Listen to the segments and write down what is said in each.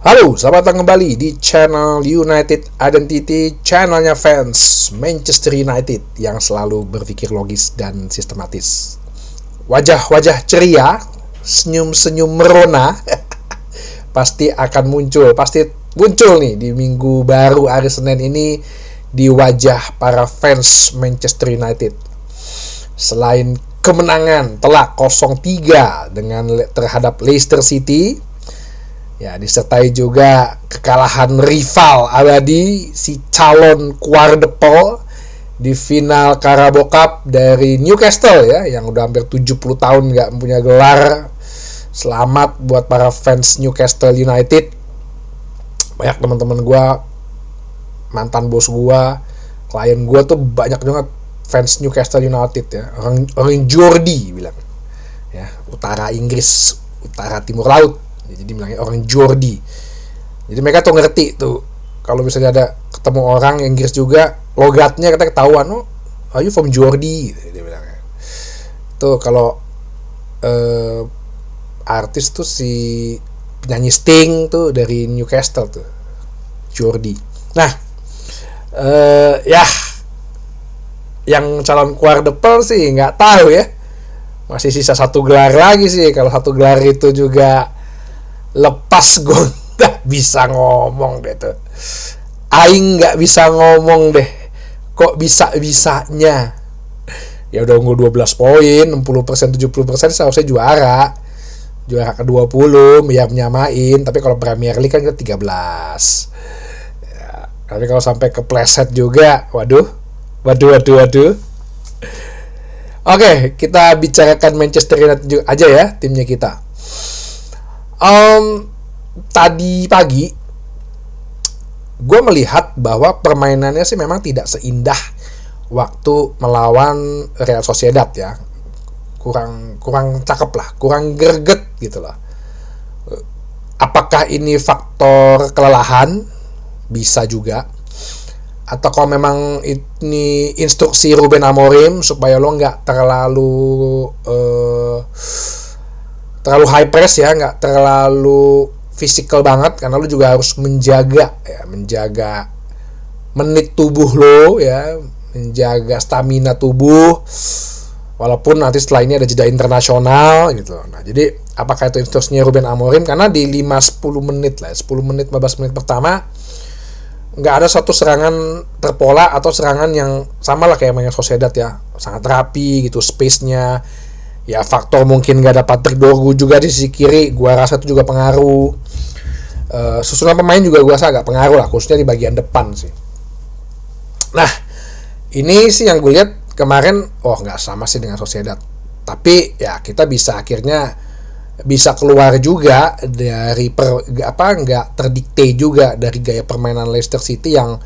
Halo, selamat datang kembali di channel United Identity, channelnya fans Manchester United yang selalu berpikir logis dan sistematis. Wajah-wajah ceria, senyum-senyum merona pasti muncul nih di minggu baru hari Senin ini di wajah para fans Manchester United. Selain kemenangan telak 0-3 terhadap Leicester City, ya, disertai juga kekalahan rival abadi si calon quadruple di final Carabao Cup dari Newcastle ya, yang udah hampir 70 tahun nggak punya gelar. Selamat buat para fans Newcastle United. Banyak teman-teman gue, mantan bos gue, klien gue tuh banyak banget fans Newcastle United ya. Orang Geordie bilang ya, utara Inggris, utara timur laut. Jadi bilangnya orang Geordie. Jadi mereka tuh ngerti tuh kalau misalnya ada ketemu orang Inggris juga, logatnya kita ketahuan, oh, are you from Geordie? Dia bilangnya. Tuh kalau artis tuh si penyanyi Sting tuh dari Newcastle tuh, Geordie. Nah, ya yang calon quadruple sih nggak tahu ya. Masih sisa 1 gelar lagi sih. Kalau 1 gelar itu juga lepas, gue nggak bisa ngomong deh tuh. Aing nggak bisa ngomong deh. Kok bisa-bisanya? Ya udah unggul 12 poin, 60%, 70% seharusnya juara ke-20, ya menyamain. Tapi kalau Premier League kan ke 13 ya, tapi kalau sampai kepleset juga, waduh. Oke, kita bicarakan Manchester United aja ya, timnya kita. Tadi pagi gue melihat bahwa permainannya sih memang tidak seindah waktu melawan Real Sociedad ya. Kurang cakep lah, kurang greget gitu lah. Apakah ini faktor kelelahan? Bisa juga. Atau kalau memang ini instruksi Ruben Amorim supaya lo nggak terlalu high press ya, nggak terlalu physical banget, karena lo juga harus menjaga menit tubuh lo ya, menjaga stamina tubuh, walaupun nanti setelah ini ada jeda internasional gitu. Nah, jadi apakah itu instruksinya Ruben Amorim? Karena di 15 menit pertama nggak ada satu serangan terpola atau serangan yang sama lah kayak mainnya Sociedad ya, sangat rapi gitu space-nya. Ya faktor mungkin gak ada Patrick Dorgu juga di sisi kiri, gua rasa itu juga pengaruh. Susunan pemain juga gua rasa agak pengaruh lah, khususnya di bagian depan sih. Nah, ini sih yang gue lihat kemarin, nggak sama sih dengan Sociedad. Tapi ya kita akhirnya bisa keluar juga dari nggak terdikte juga dari gaya permainan Leicester City yang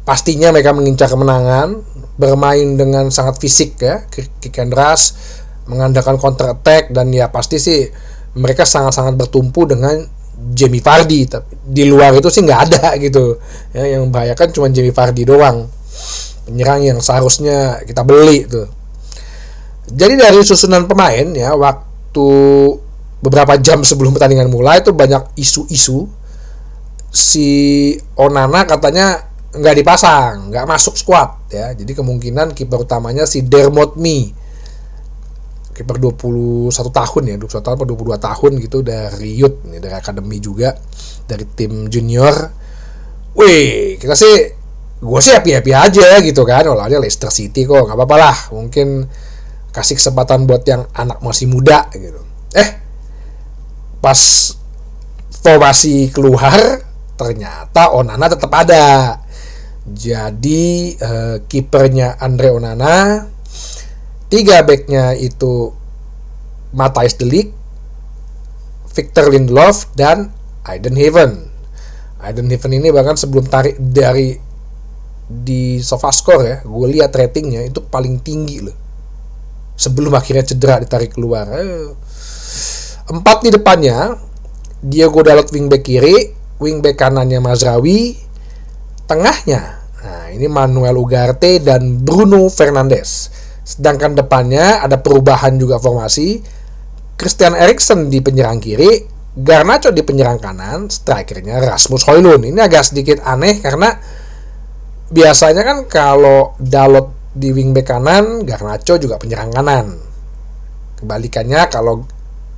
pastinya mereka mengincar kemenangan, bermain dengan sangat fisik ya, kick and rush, mengandalkan counter attack, dan ya pasti sih mereka sangat-sangat bertumpu dengan Jamie Vardy. Tapi di luar itu sih nggak ada gitu ya, yang membahayakan cuma Jamie Vardy doang, penyerang yang seharusnya kita beli tuh. Jadi dari susunan pemain ya, waktu beberapa jam sebelum pertandingan mulai itu banyak isu-isu si Onana katanya nggak dipasang, nggak masuk squad ya. Jadi kemungkinan kiper utamanya si Dermot Mee, kiper 21 tahun ya, 21 tahun atau 22 tahun gitu, dari youth, dari akademi juga, dari tim junior. Gue sih happy aja gitu kan, olahnya Leicester City kok, nggak apa-apa lah, mungkin kasih kesempatan buat yang anak masih muda gitu. Pas formasi keluar, ternyata Onana tetap ada. Jadi kipernya Andre Onana, 3 backnya itu Matthijs de Ligt, Victor Lindelof, dan Aiden Heaven. Aiden Heaven ini bahkan sebelum tarik di SofaScore ya, gue lihat ratingnya itu paling tinggi loh, sebelum akhirnya cedera ditarik keluar. 4 di depannya Diogo Dalot wingback kiri, wingback kanannya Mazraoui, tengahnya ini Manuel Ugarte dan Bruno Fernandes. Sedangkan depannya ada perubahan juga formasi, Christian Eriksen di penyerang kiri, Garnacho di penyerang kanan, strikernya Rasmus Højlund. Ini agak sedikit aneh karena biasanya kan kalau Dalot di wingback kanan, Garnacho juga penyerang kanan. Kebalikannya kalau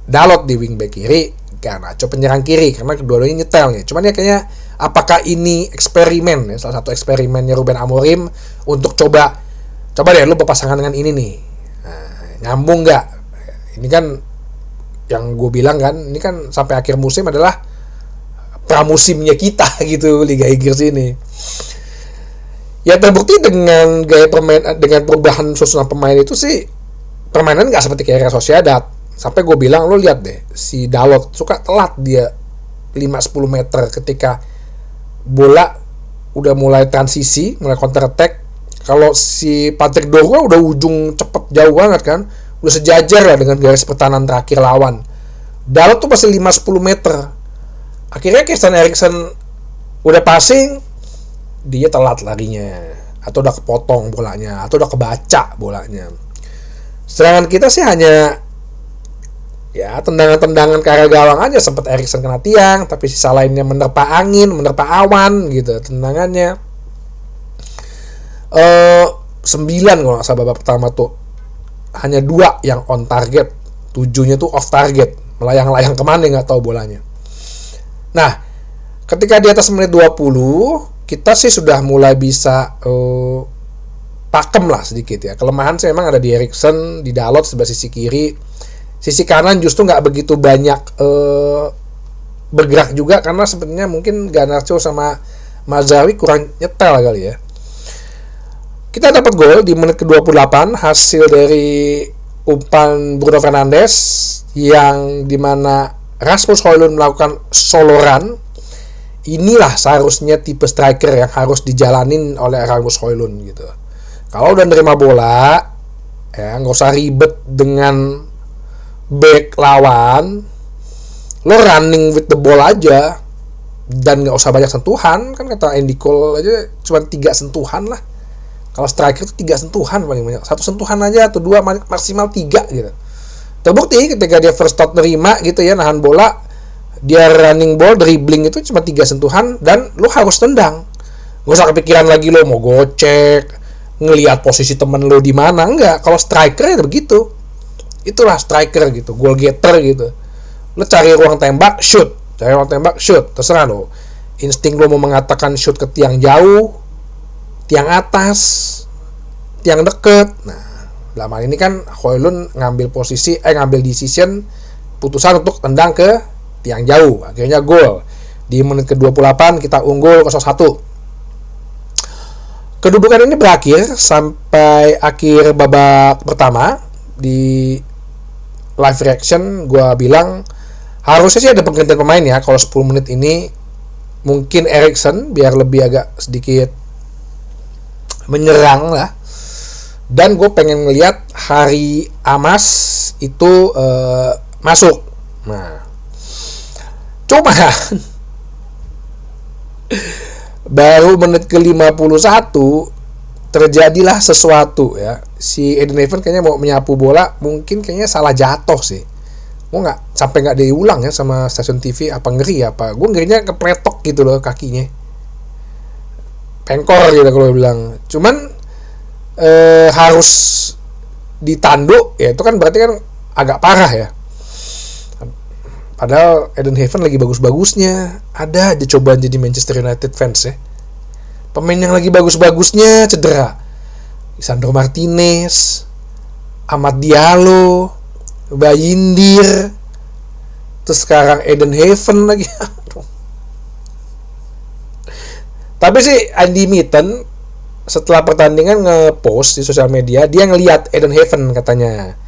Dalot di wingback kiri, Garnacho penyerang kiri, karena kedua-duanya nyetel nih. Cuman ya kayaknya apakah ini eksperimen ya, salah satu eksperimennya Ruben Amorim untuk coba deh lu berpasangan dengan ini nih. Nah, nyambung nggak? Ini kan yang gue bilang kan, ini kan sampai akhir musim adalah pramusimnya kita gitu Liga Inggris ini. Ya terbukti dengan gaya permainan, dengan perubahan susunan pemain itu sih permainan nggak seperti kayak Real Sociedad. Sampai gue bilang, lo lihat deh, si Dalot suka telat dia 5-10 meter ketika bola udah mulai transisi, mulai counter attack. Kalau si Patrick Dorgu udah ujung cepet jauh banget kan, udah sejajar lah dengan garis pertahanan terakhir lawan. Dalot tuh masih 5-10 meter. Akhirnya Christian Eriksen udah passing, dia telat larinya, atau udah kepotong bolanya, atau udah kebaca bolanya. Sedangkan kita sih hanya ya tendangan-tendangan ke arah gawang aja, sempat Eriksen kena tiang, tapi sisa lainnya menerpa angin, menerpa awan gitu tendangannya. 9 kalau nggak salah babak pertama tuh hanya 2 yang on target, 7-nya tuh off target, melayang-layang kemana nggak tahu bolanya. Nah, ketika di atas menit 20 kita sih sudah mulai bisa pakem lah sedikit ya. Kelemahan sih memang ada di Eriksen, di Dalot sebelah sisi kiri. Sisi kanan justru nggak begitu banyak bergerak juga karena sebenarnya mungkin Garnacho sama Mazraoui kurang nyetel kali ya. Kita dapat gol di menit ke-28 hasil dari umpan Bruno Fernandes yang dimana Rasmus Højlund melakukan solo run. Inilah seharusnya tipe striker yang harus dijalanin oleh Rasmus Højlund gitu. Kalau udah nerima bola, ya nggak usah ribet dengan back lawan, lo running with the ball aja dan nggak usah banyak sentuhan. Kan kata Andy Cole aja cuma 3 sentuhan lah. Kalau striker itu 3 sentuhan paling banyak, 1 sentuhan aja atau 2 maksimal 3 gitu. Terbukti ketika dia first touch nerima gitu ya, nahan bola, dia running ball, dribbling itu cuma 3 sentuhan dan lo harus tendang. Gak usah kepikiran lagi lo mau gocek, ngelihat posisi temen lo di mana, enggak. Kalau striker ya begitu. Itulah striker gitu, goal getter gitu. Lo cari ruang tembak, shoot. Cari ruang tembak, shoot. Terserah lo. Insting lo mau mengatakan shoot ke tiang jauh, tiang atas, tiang deket. Nah, dalam hal ini kan Højlund ngambil decision, putusan untuk tendang ke tiang jauh. Akhirnya gol. Di menit ke-28 kita unggul 0-1. Kedudukan ini berakhir sampai akhir babak pertama. Di live reaction gue bilang harusnya sih ada penggantian pemain ya. Kalau 10 menit ini mungkin Eriksen biar lebih agak sedikit menyerang lah. Dan gue pengen ngelihat Harry Amas itu masuk. Nah, cuma baru menit ke-51 terjadilah sesuatu ya. Si Eden Hazard kayaknya mau menyapu bola, mungkin kayaknya salah jatuh sih. Gue nggak diulang ya sama stasiun TV, apa ngeri apa. Gue ngerinya kepletok gitu loh kakinya. Pengkor gitu kalau bilang. Cuman harus ditanduk ya, itu kan berarti kan agak parah ya. Padahal Eden Hazard lagi bagus-bagusnya. Ada aja cobaan jadi Manchester United fans ya. Pemain yang lagi bagus-bagusnya cedera. Lisandro Martinez, Amad Diallo, Bayindir, terus sekarang Eden Hazard lagi. Tapi sih Andy Mitten setelah pertandingan nge-post di sosial media, dia ngelihat Eden Hazard katanya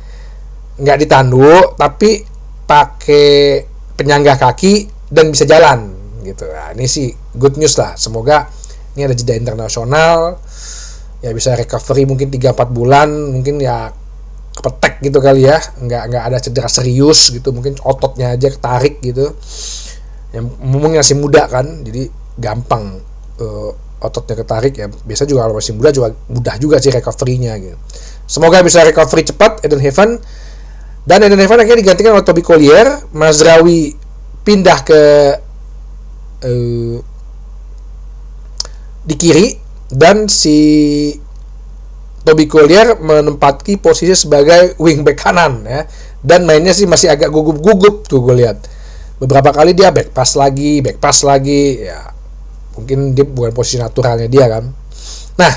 nggak ditanduk tapi pakai penyangga kaki dan bisa jalan gitu. Nah, ini sih good news lah. Semoga ini ada jeda internasional ya, bisa recovery mungkin 3-4 bulan, mungkin ya kepetek gitu kali ya, nggak ada cedera serius gitu, mungkin ototnya aja ketarik gitu. Yang ngomong masih muda kan, jadi gampang ototnya ketarik ya. Biasa juga kalau masih muda juga mudah juga sih recovery-nya gitu. Semoga bisa recovery cepat Eden Hazard. Dan Eden Hazard akhirnya digantikan oleh Toby Collier. Mazraoui pindah ke di kiri, dan si Toby Collier menempati posisi sebagai wingback kanan ya. Dan mainnya sih masih agak gugup-gugup tuh gue lihat. Beberapa kali dia back pass lagi ya. Mungkin dia bukan posisi naturalnya dia kan. Nah,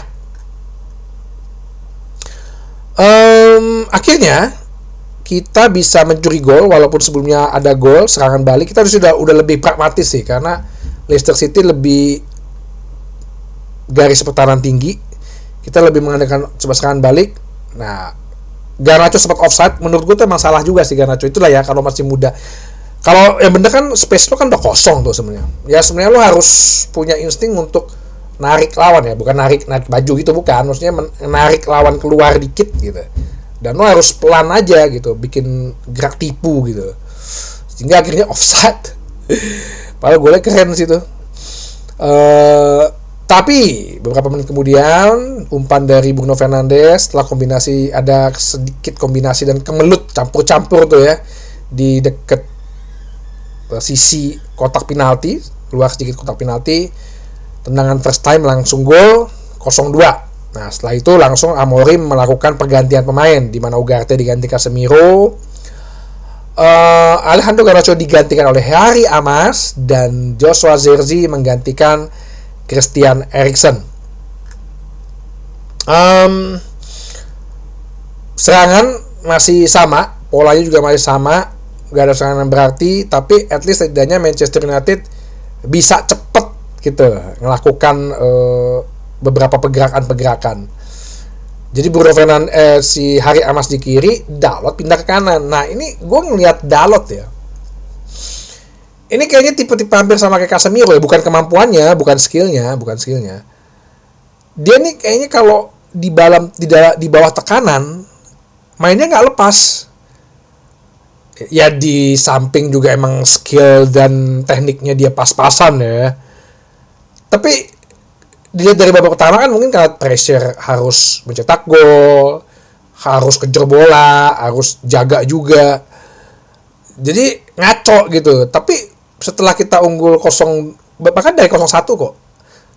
akhirnya kita bisa mencuri gol walaupun sebelumnya ada gol serangan balik. Kita udah lebih pragmatis sih karena Leicester City lebih garis pertahanan tinggi. Kita lebih mengandalkan coba serangan balik. Nah, Garnacho sempat offside. Menurut gue itu emang salah juga sih Garnacho. Itulah ya kalau masih muda. Kalau yang bener kan space lo kan udah kosong tuh sebenarnya. Ya sebenarnya lo harus punya insting untuk narik lawan ya, bukan narik baju gitu, bukan. Maksudnya menarik lawan keluar dikit gitu. Dan lo harus pelan aja gitu, bikin gerak tipu gitu. Sehingga akhirnya offside. Padahal golnya keren sih tuh. Tapi beberapa menit kemudian umpan dari Bruno Fernandes setelah ada sedikit kombinasi dan kemelut campur-campur tuh ya di deket sisi kotak penalti, keluar sedikit kotak penalti, tendangan first time langsung gol 0-2. Nah setelah itu langsung Amorim melakukan pergantian pemain di mana Ugarte diganti Casemiro, Alejandro Garnacho digantikan oleh Harry Amas, dan Joshua Zirkzee menggantikan Christian Eriksen. Serangan masih sama, polanya juga masih sama, gak ada serangan yang berarti, tapi at least setidaknya Manchester United bisa cepet gitu melakukan beberapa pergerakan. Jadi Bruno Fernandes, si Harry Amas di kiri, Dalot pindah ke kanan. Nah ini gue ngeliat Dalot ya, ini kayaknya tipe-tipe hampir sama kayak Casemiro ya, bukan kemampuannya, bukan skillnya. Dia nih kayaknya kalau di bawah tekanan mainnya nggak lepas. Ya di samping juga emang skill dan tekniknya dia pas-pasan ya. Tapi dilihat dari babak pertama kan mungkin karena pressure harus mencetak gol, harus kejar bola, harus jaga juga. Jadi ngaco gitu. Tapi setelah kita unggul bahkan dari 0-1 kok.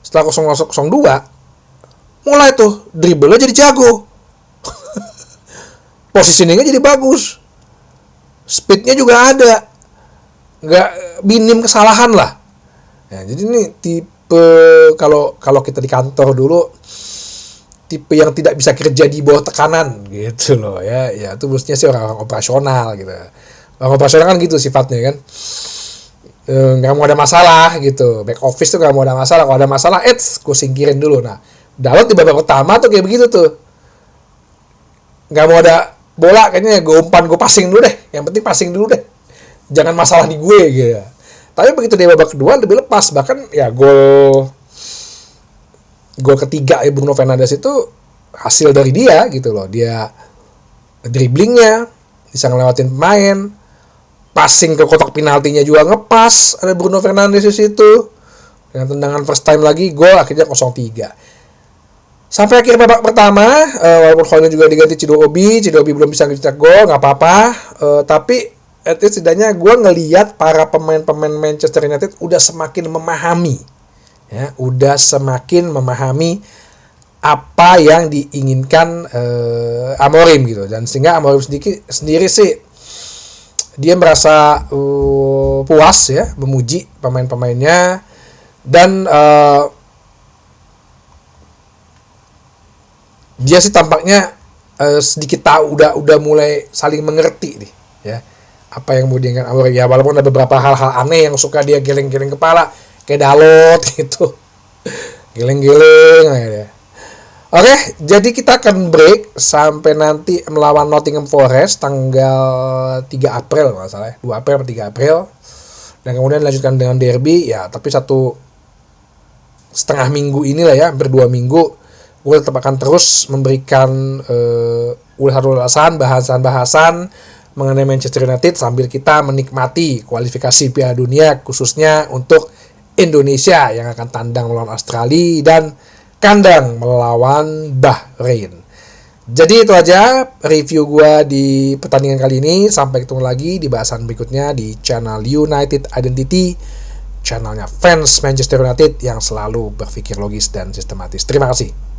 Setelah 0-2 mulai tuh dribblenya jadi jago. Positioningnya jadi bagus. Speednya juga ada. Nggak minim kesalahan lah. Ya, jadi ini tipe kalau kita di kantor dulu tipe yang tidak bisa kerja di bawah tekanan gitu loh ya. Ya itu mestinya sih orang operasional gitu. Orang operasional kan gitu sifatnya kan. Nggak mau ada masalah gitu, back office tuh nggak mau ada masalah. Kalau ada masalah, gue singkirin dulu. Nah, Dalot di babak pertama tuh kayak begitu tuh, nggak mau ada bola, kayaknya gue umpan, gue passing dulu deh, yang penting passing dulu deh, jangan masalah di gue gitu. Tapi begitu di babak kedua lebih lepas, bahkan ya gol ketiga Bruno Fernandes itu hasil dari dia gitu loh. Dia dribblingnya bisa ngelewatin pemain, passing ke kotak penaltinya juga ngepas, ada Bruno Fernandes di situ. Dengan tendangan first time lagi, gol akhirnya 0-3. Sampai akhir babak pertama, walaupun Hoyland juga diganti Chidobe belum bisa ngecetak gol, nggak apa-apa. Tapi at least setidaknya gue ngelihat para pemain-pemain Manchester United udah semakin memahami, ya, apa yang diinginkan Amorim gitu. Dan sehingga Amorim sendiri sih dia merasa puas ya, memuji pemain-pemainnya, dan dia sih tampaknya sedikit tahu, udah mulai saling mengerti nih ya apa yang mau diinginkan Amorim ya, walaupun ada beberapa hal-hal aneh yang suka dia geleng-geleng kepala kayak Dalot gitu, geleng-geleng ya. Oke, jadi kita akan break sampai nanti melawan Nottingham Forest tanggal 3 April nggak salah ya, 2 April atau 3 April, dan kemudian dilanjutkan dengan derby ya. Tapi 1,5 minggu inilah ya, hampir 2 minggu, gue tetap akan terus memberikan ulasan bahasan mengenai Manchester United sambil kita menikmati kualifikasi Piala Dunia khususnya untuk Indonesia yang akan tandang melawan Australia dan kandang melawan Bahrain. Jadi itu aja review gua di pertandingan kali ini. Sampai ketemu lagi di bahasan berikutnya di channel United Identity, channelnya fans Manchester United yang selalu berpikir logis dan sistematis. Terima kasih.